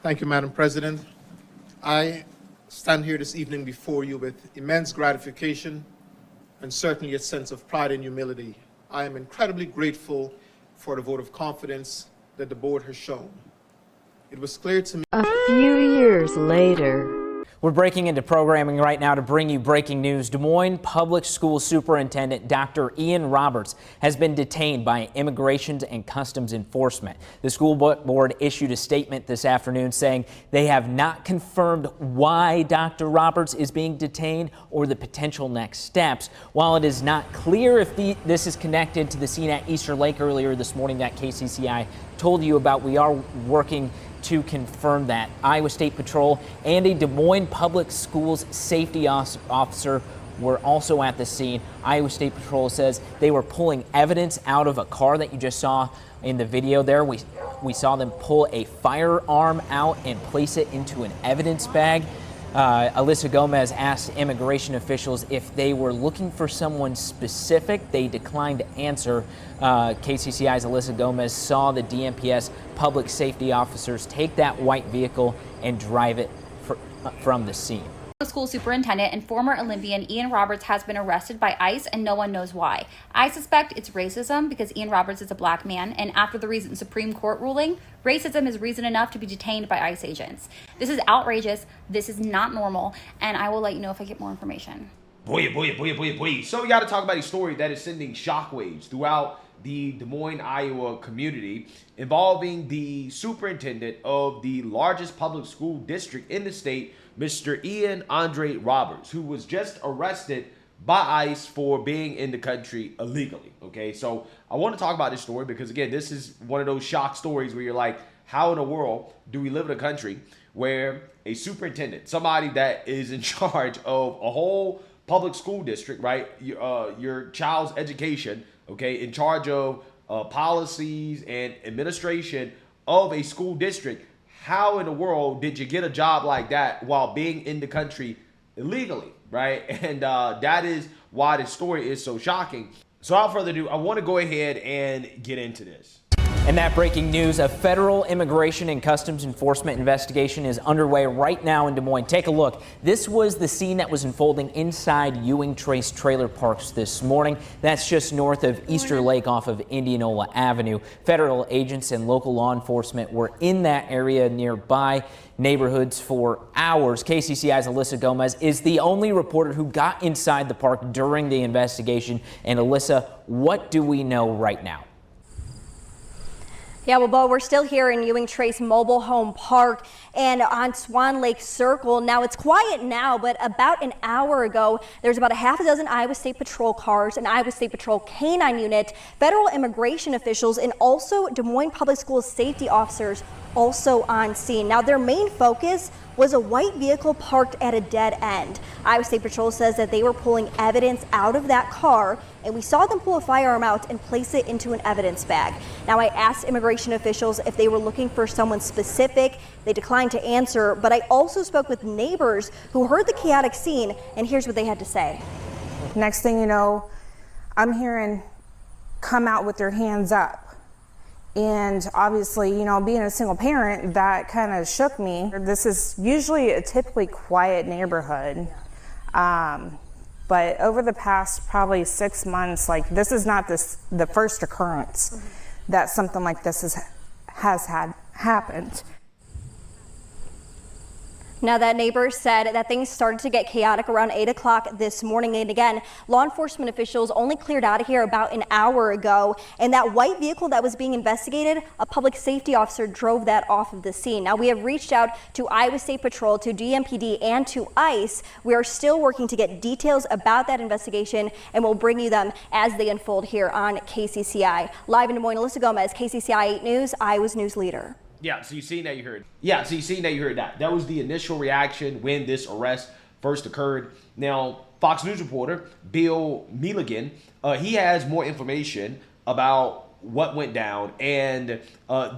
Thank you, Madam President. I stand here this evening before you with immense gratification and certainly a sense of pride and humility. I am incredibly grateful for the vote of confidence that the board has shown. It was clear to me. A few years later. We're breaking into programming right now to bring you breaking news. Des Moines Public School Superintendent Dr. Ian Roberts has been detained by Immigration and Customs Enforcement. The school board issued a statement this afternoon saying they have not confirmed why Dr. Roberts is being detained or the potential next steps. While it is not clear if this is connected to the scene at Easter Lake earlier this morning that KCCI told you about, we are working to confirm that. Iowa State Patrol and a Des Moines Public Schools safety officer were also at the scene. Iowa State Patrol says they were pulling evidence out of a car that you just saw in the video there. We saw them pull a firearm out and place it into an evidence bag. Alyssa Gomez asked immigration officials if they were looking for someone specific. They declined to answer. KCCI's Alyssa Gomez saw the DMPS public safety officers take that white vehicle and drive it from the scene. School superintendent and former Olympian Ian Roberts has been arrested by ICE and no one knows why. I suspect it's racism because Ian Roberts is a black man, and after the recent Supreme Court ruling, racism is reason enough to be detained by ICE agents. This is outrageous, this is not normal, and I will let you know if I get more information. Boy. So we got to talk about a story that is sending shockwaves throughout the Des Moines, Iowa community involving the superintendent of the largest public school district in the state, Mr. Ian Andre Roberts, who was just arrested by ICE for being in the country illegally. Okay, so I want to talk about this story because, again, this is one of those shock stories where you're like, how in the world do we live in a country where a superintendent, somebody that is in charge of a whole public school district, right, your child's education, okay, in charge of policies and administration of a school district, how in the world did you get a job like that while being in the country illegally, right? And that is why this story is so shocking. So without further ado, I want to go ahead and get into this. And that breaking news, a federal immigration and customs enforcement investigation is underway right now in Des Moines. Take a look. This was the scene that was unfolding inside Ewing Trace Trailer Parks this morning. That's just north of Easter Lake off of Indianola Avenue. Federal agents and local law enforcement were in that area nearby neighborhoods for hours. KCCI's Alyssa Gomez is the only reporter who got inside the park during the investigation. And Alyssa, what do we know right now? Yeah, well, Bo, we're still here in Ewing Trace Mobile Home Park and on Swan Lake Circle. Now, it's quiet now, but about an hour ago, there's about a half a dozen Iowa State Patrol cars, an Iowa State Patrol canine unit, federal immigration officials, and also Des Moines Public Schools safety officers also on scene. Now, their main focus was a white vehicle parked at a dead end. Iowa State Patrol says that they were pulling evidence out of that car, and we saw them pull a firearm out and place it into an evidence bag. Now, I asked immigration officials if they were looking for someone specific. They declined to answer, but I also spoke with neighbors who heard the chaotic scene, and here's what they had to say. Next thing you know, I'm hearing come out with their hands up. And obviously, you know, being a single parent, that kind of shook me. This is usually a typically quiet neighborhood. But over the past probably 6 months, like this is not the first occurrence that something like this has happened. Now, that neighbor said that things started to get chaotic around 8 o'clock this morning. And again, law enforcement officials only cleared out of here about an hour ago. And that white vehicle that was being investigated, a public safety officer drove that off of the scene. Now, we have reached out to Iowa State Patrol, to DMPD, and to ICE. We are still working to get details about that investigation, and we'll bring you them as they unfold here on KCCI. Live in Des Moines, Alyssa Gomez, KCCI 8 News, Iowa's news leader. Yeah, so you seen that, you heard. Yeah, so you seen that, you heard that. That was the initial reaction when this arrest first occurred. Now, Fox News reporter Bill Milligan, he has more information about what went down and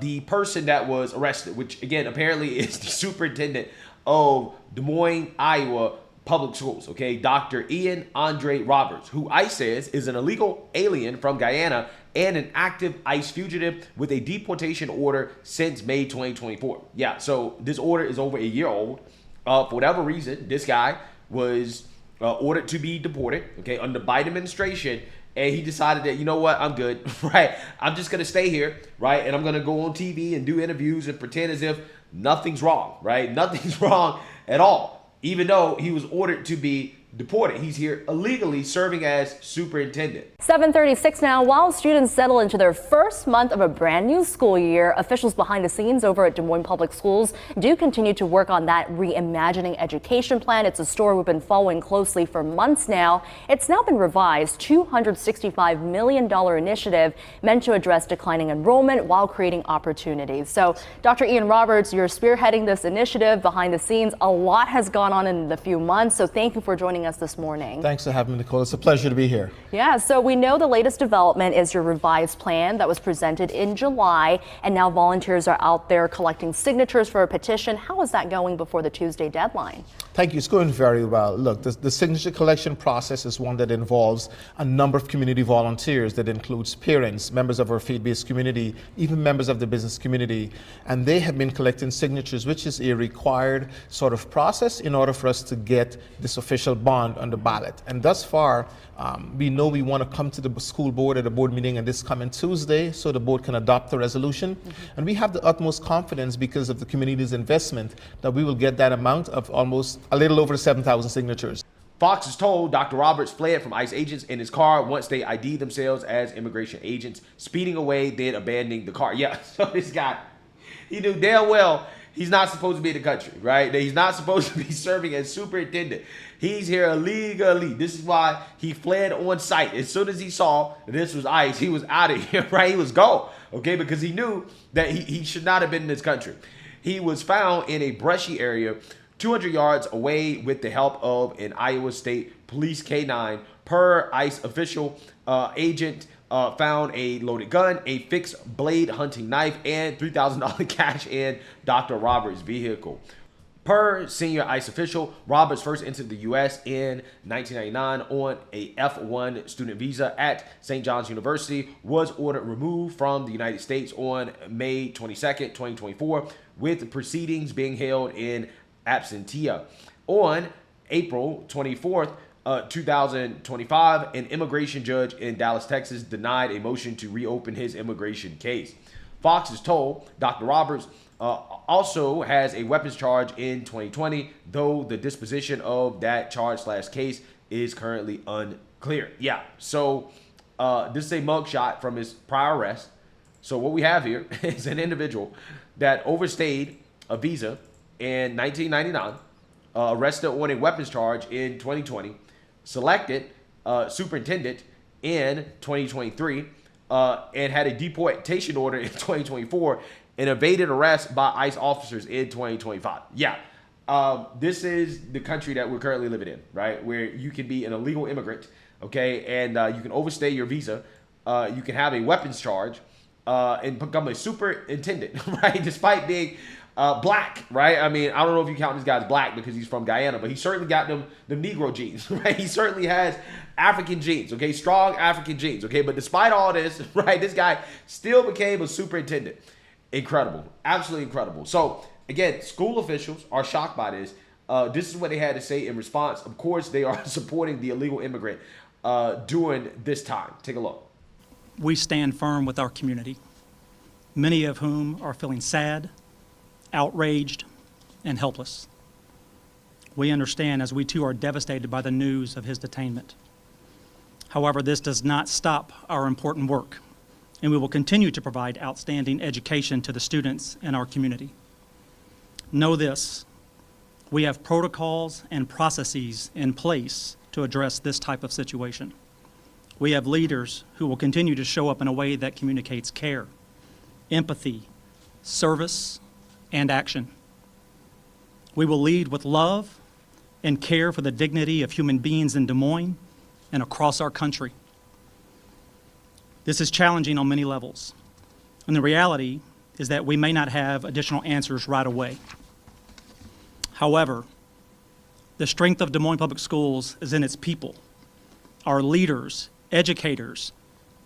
the person that was arrested, which again apparently is the superintendent of Des Moines, Iowa public schools, okay? Dr. Ian Andre Roberts, who ICE says is an illegal alien from Guyana and an active ICE fugitive with a deportation order since May 2024. Yeah, so this order is over a year old. For whatever reason, this guy was ordered to be deported, okay, under the Biden administration, and he decided that, you know what, I'm good, right? I'm just gonna stay here, right? And I'm gonna go on TV and do interviews and pretend as if nothing's wrong, right? Nothing's wrong at all, even though he was ordered to be deported. He's here illegally serving as superintendent. 7:36 now. While students settle into their first month of a brand new school year, officials behind the scenes over at Des Moines Public Schools do continue to work on that reimagining education plan. It's a story we've been following closely for months now. It's now been revised, $265 million initiative meant to address declining enrollment while creating opportunities. So, Dr. Ian Roberts, you're spearheading this initiative behind the scenes. A lot has gone on in the few months, so thank you for joining us this morning. Thanks for having me, Nicole. It's a pleasure to be here. Yeah, so we know the latest development is your revised plan that was presented in July, and now volunteers are out there collecting signatures for a petition. How is that going before the Tuesday deadline? Thank you. It's going very well. Look, the signature collection process is one that involves a number of community volunteers that includes parents, members of our faith-based community, even members of the business community. And they have been collecting signatures, which is a required sort of process in order for us to get this official bond on the ballot. And thus far, we know we want to come to the school board at a board meeting and this coming Tuesday so the board can adopt the resolution. And we have the utmost confidence because of the community's investment that we will get that amount of almost a little over 7,000 signatures. Fox is told Dr. Roberts fled from ICE agents in his car once they ID'd themselves as immigration agents, speeding away, then abandoning the car. Yeah, so this guy, he knew damn well he's not supposed to be in the country, right? That he's not supposed to be serving as superintendent. He's here illegally. This is why he fled on sight. As soon as he saw that this was ICE, he was out of here, right? He was gone, okay? Because he knew that he should not have been in this country. He was found in a brushy area 200 yards away with the help of an Iowa State Police K-9. Per ICE official, agent found a loaded gun, a fixed blade hunting knife, and $3,000 cash in Dr. Roberts' vehicle. Per senior ICE official, Roberts first entered the U.S. in 1999 on a F1 student visa at St. John's University, was ordered removed from the United States on May 22nd, 2024, with proceedings being held in absentia. On April 24th, 2025, an immigration judge in Dallas, Texas, denied a motion to reopen his immigration case. Fox is told Dr. Roberts also has a weapons charge in 2020, though the disposition of that charge/case is currently unclear. Yeah, so this is a mugshot from his prior arrest. So what we have here is an individual that overstayed a visa in 1999, arrested on a weapons charge in 2020, selected superintendent in 2023, and had a deportation order in 2024, and evaded arrest by ICE officers in 2025. Yeah, this is the country that we're currently living in, right? Where you can be an illegal immigrant, okay, and you can overstay your visa, you can have a weapons charge, and become a superintendent, right? Despite being black, right? I mean, I don't know if you count this guy as black because he's from Guyana, but he certainly got them Negro genes, right? He certainly has African genes, okay? Strong African genes, okay? But despite all this, right, this guy still became a superintendent. Incredible. Absolutely incredible. So, again, school officials are shocked by this. This is what they had to say in response. Of course, they are supporting the illegal immigrant during this time. Take a look. We stand firm with our community, many of whom are feeling sad, outraged, and helpless. We understand as we too are devastated by the news of his detainment. However, this does not stop our important work, and we will continue to provide outstanding education to the students in our community. Know this, we have protocols and processes in place to address this type of situation. We have leaders who will continue to show up in a way that communicates care, empathy, service, and action. We will lead with love and care for the dignity of human beings in Des Moines and across our country. This is challenging on many levels, and the reality is that we may not have additional answers right away. However, The strength of Des Moines Public Schools is in its people, our leaders, educators,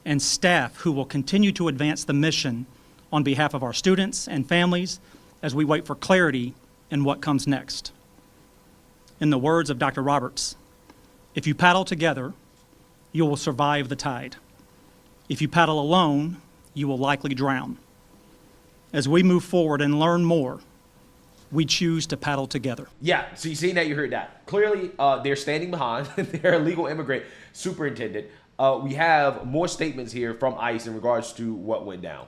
and staff who will continue to advance the mission on behalf of our students and families as we wait for clarity in what comes next. In the words of Dr. Roberts, if you paddle together, you will survive the tide. If you paddle alone, you will likely drown. As we move forward and learn more, we choose to paddle together. Yeah, so you seen that, you heard that. Clearly, they're standing behind their illegal immigrant superintendent. We have more statements here from ICE in regards to what went down.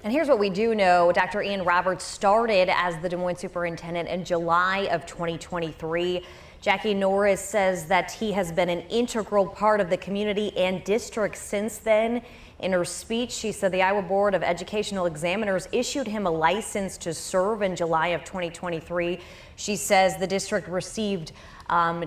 And here's what we do know. Dr. Ian Roberts started as the Des Moines superintendent in July of 2023. Jackie Norris says that he has been an integral part of the community and district since then. In her speech, she said the Iowa Board of Educational Examiners issued him a license to serve in July of 2023. She says the district received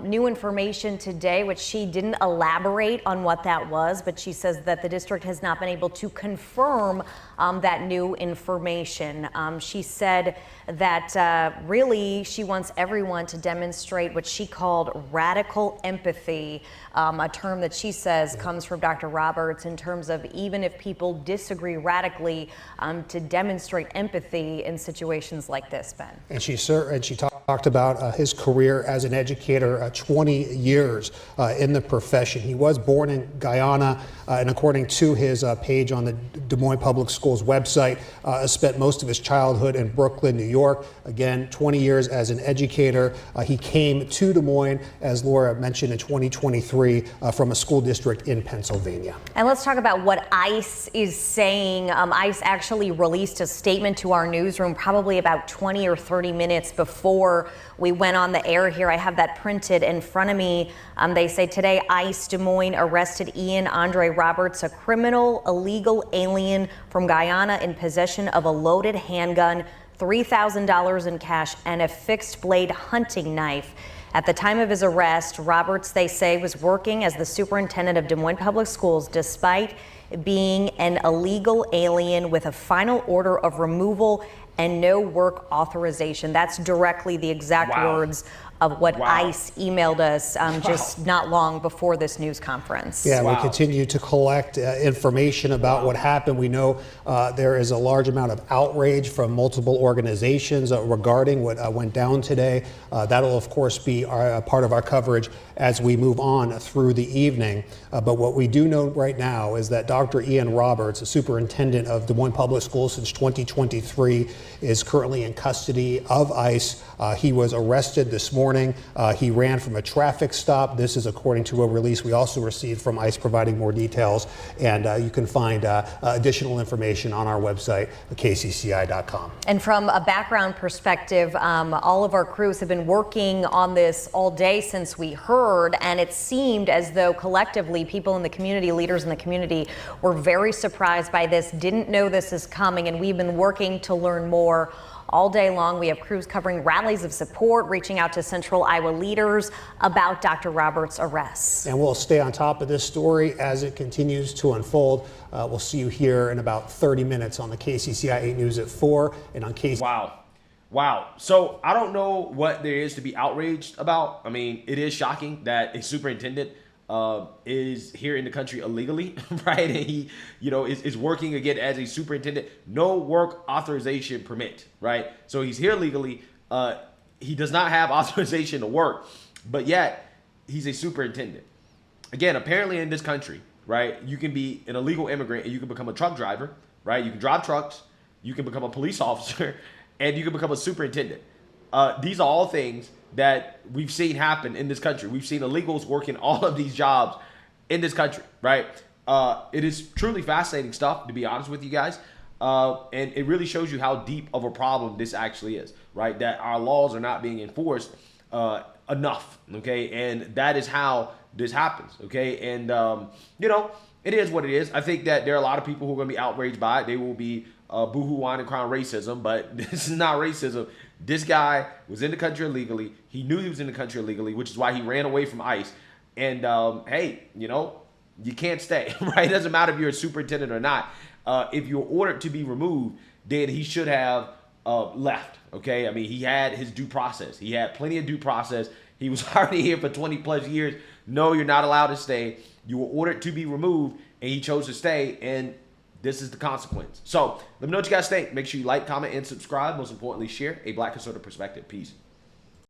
new information today, which she didn't elaborate on what that was, but she says that the district has not been able to confirm that new information. She said that really she wants everyone to demonstrate what she called radical empathy, a term that she says comes from Dr. Roberts in terms of even if people disagree radically, to demonstrate empathy in situations like this, Ben. And she talked about his career as an educator, 20 years in the profession. He was born in Guyana, and according to his page on the Des Moines Public Schools website, spent most of his childhood in Brooklyn, New York. Again, 20 years as an educator. He came to Des Moines, as Laura mentioned, in 2023 from a school district in Pennsylvania. And let's talk about what ICE is saying. ICE actually released a statement to our newsroom probably about 20 or 30 minutes before we went on the air here. I have that printed in front of me. They say today ICE Des Moines arrested Ian Andre Roberts, a criminal illegal alien from Guyana in possession of a loaded handgun, $3,000 in cash, and a fixed blade hunting knife. At the time of his arrest, Roberts, they say, was working as the superintendent of Des Moines Public Schools despite being an illegal alien with a final order of removal and no work authorization. That's directly the exact words of what ICE emailed us just not long before this news conference. Yeah, we continue to collect information about what happened. We know there is a large amount of outrage from multiple organizations regarding what went down today. That'll, of course, be part of our coverage as we move on through the evening. But what we do know right now is that Dr. Ian Roberts, the superintendent of Des Moines Public Schools since 2023, is currently in custody of ICE. He was arrested this morning. He ran from a traffic stop. This is according to a release we also received from ICE providing more details. And you can find additional information on our website, kcci.com. And from a background perspective, all of our crews have been working on this all day since we heard, and it seemed as though collectively people in the community, leaders in the community, were very surprised by this, didn't know this is coming, and we've been working to learn more all day long. We have crews covering rallies of support, reaching out to Central Iowa leaders about Dr. Roberts' arrest. And we'll stay on top of this story as it continues to unfold. We'll see you here in about 30 minutes on the KCCI 8 News at 4 and on KCCI. Wow. So I don't know what there is to be outraged about. I mean, it is shocking that a superintendent is here in the country illegally, right? And he, is working again as a superintendent. No work authorization permit, right? So he's here legally. He does not have authorization to work, but yet he's a superintendent. Again, apparently in this country, right, you can be an illegal immigrant and you can become a truck driver, right? You can drive trucks, you can become a police officer, and you can become a superintendent. These are all things that we've seen happen in this country. We've seen illegals working all of these jobs in this country, right? It is truly fascinating stuff, to be honest with you guys. And it really shows you how deep of a problem this actually is, right? That our laws are not being enforced enough, okay? And that is how this happens, okay? And, it is what it is. I think that there are a lot of people who are going to be outraged by it. They will be boohoo, whine, and crying racism, but this is not racism. This guy was in the country illegally. He knew he was in the country illegally, which is why he ran away from ICE. And, hey, you can't stay, right? It doesn't matter if you're a superintendent or not. If you're ordered to be removed, then he should have left. Okay, I mean, he had his due process. He had plenty of due process. He was already here for 20 plus years. No, you're not allowed to stay. You were ordered to be removed, and he chose to stay, and this is the consequence. So let me know what you guys think. Make sure you like, comment, and subscribe. Most importantly, share a Black conservative perspective. Peace.